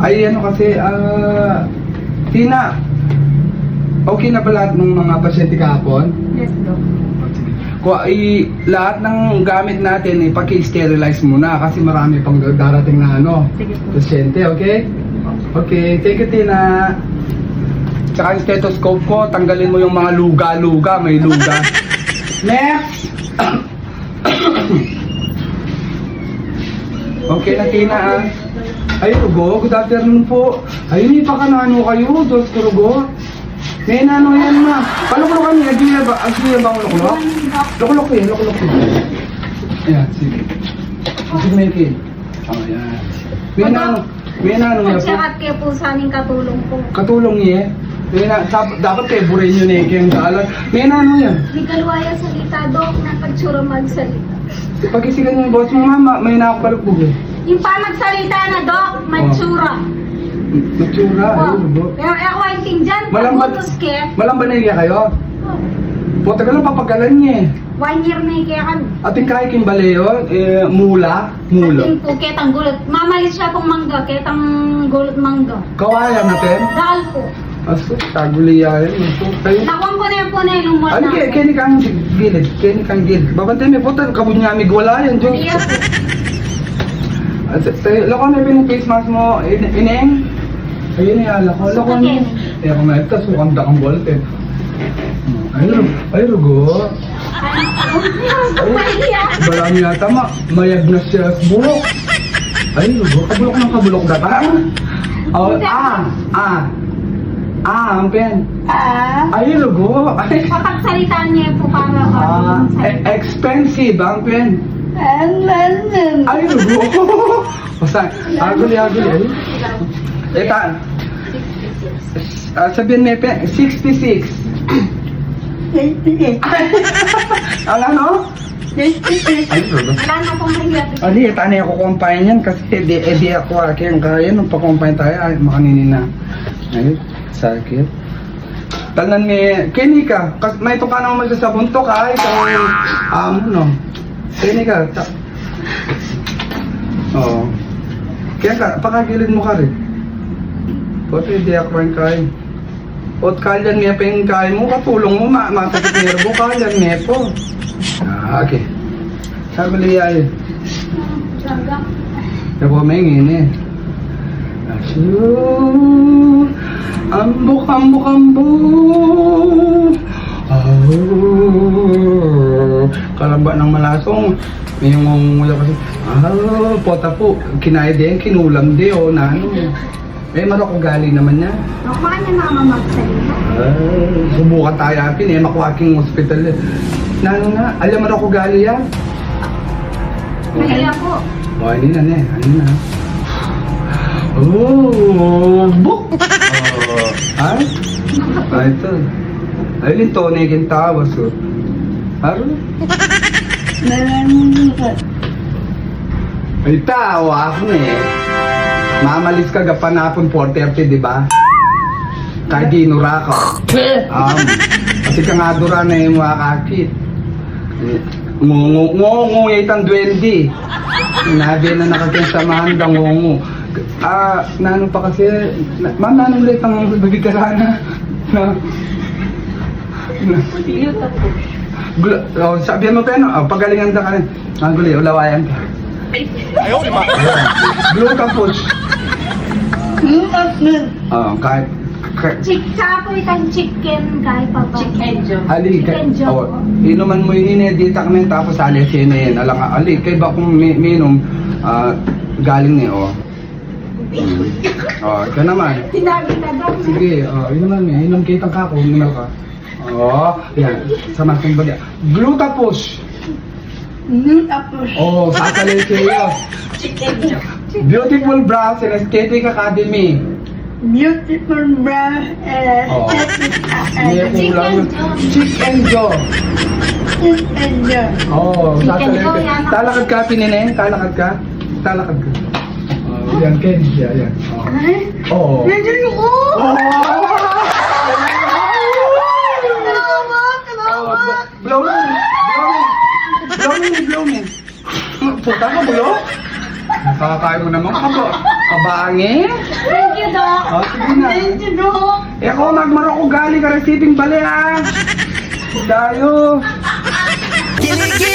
Ay, ano kasi, Tina, okay na ba lahat ng mga pasyente kahapon? Yes, Doc. Lahat ng gamit natin, paki-sterilize muna kasi marami pang darating na Sige po. pasyente, okay? Okay, thank you, Tina. Tsaka yung stethoscope ko, tanggalin mo yung mga luga-luga, may luga. Next! Okay na, Tina, Ay, Rugo, good afternoon po. Ayun, ipakanano kayo, Diyos ko, Rugo. May nano yan, ma. Palukulok kami, agya ba ang lukulok? Lukulok yun, lukulok yun. Ayan, sige. Sige, may kin. Oh, ayan. May nano niya po. At kaya po sa aming katulong po. Katulong niya. Dapat kayo burin yun eh, kayong daalan. May nano yan. May kalwaya salita, Doc, na pagtsura magsalita. Pag-isigan yung boss mo, mama, may nakapalukbog eh. Yung pa magsalita na, Doc, matsura. Matsura, ayun, Rugo. Pero ako ay tingjan, Malambat. pag-utos ke. Malambanaya kayo? Po, tagal lang papagalan niya eh. 1 year na ikayakan. Ating kahit yung baleo, mula. Ating po, ketang gulot. Mamalis siya pong mangga, ketang gulot mangga. Kawayan natin. Dahil po. Aso, taguliya yan. Nakuha po na yun, umot Ano na. kaya kang gilid? Kaya kang gilid. Babantay may puto, kabunyamig wala yan, Diyos. Iya po. Lako na yung face mask mo, ineng? Ayun yan, lako. Lako na. Sukatin. Eh, kung may ito, sukanda kang bolt eh. Ay, Rugo. Balami yata, mayag na siya sa bulok. Ay, Rugo, kabulok data. Oh, ang pen. Ay, Rugo. Ay, Papagsalitaan niya po para expensive ang pen. Ay, Rugo. Basta, aguli. Ay. Sabihin may pen, 66. Ala, no? Ay, Rugo. wala na pong mahirap. Ali, tani ako kumpayan yan kasi di ako aking kaya nung pakumpayan tayo ay makaninin na. Ay, sakit. Tanan ni Kenika, may ito ka naman sa buntok ay no. Kenika. Oo. Kaya ka, pakagilid mo ka rin. Pati di ako yung kaya. Ot kalyan niya pa yung kaya mo, katulong mo, masakit nervo, kalyan niya po. Okay. Sabi niya ay, ako may ngini. Asyo, ambok. Kalamba ng malasong. May nguya kasi, pota po, kinaya din, kinulam din, na ano. Marok ugali naman niya. Nakuha niya mama magsalita. Subukan tayo apin makuhaking hospital eh. Alam mo ako gali yan? Mahirap po. Ano na. Book! Ay? Ito. Ay, linto na yung tawas oh. Aro? Ay, tao ako mamalis ka gapanapon 4:30, di ba? Kahit ginura ka. Kasi ka nga dura na yung wakakit. Ngungu itang duwende. Sinabi na nakakinsamahan ka ngungu. Nano pa kasi, ma'am, nanong ulit ang babigarana. Sabihan mo pa yun, pagalingan ka rin. Guli, ulawayan ka. Ayaw, lima. Blue ka push. Kahit Saka po itang chicken kahit pa ba? Chicken job. Ali, inuman mo yung inedita kami tapos ali sinin. Alang ali, kay ba kung minom galing ni ito naman. Sinabi na daw. Sige, inuman mo, inom kitang kako, inuman ka. Yan, sama kong bagay. Glutapos. Sasalay kayo. Chicken job. Beautiful Brows and Aesthetic Academy. Beautiful bra, Chicken Joe. Sasalay kayo. Talakad ka, pininin? Talakad ka? Yan, Ken. Yan. Oo. Blow me. Puta ka, bulo? Nakakakain mo naman ka ba? Kabangi? Thank you, Doc. O, sige na. Thank you, Doc. Eh ako, magmaroko gali ka receiving bali ha. Dayo. Kiligin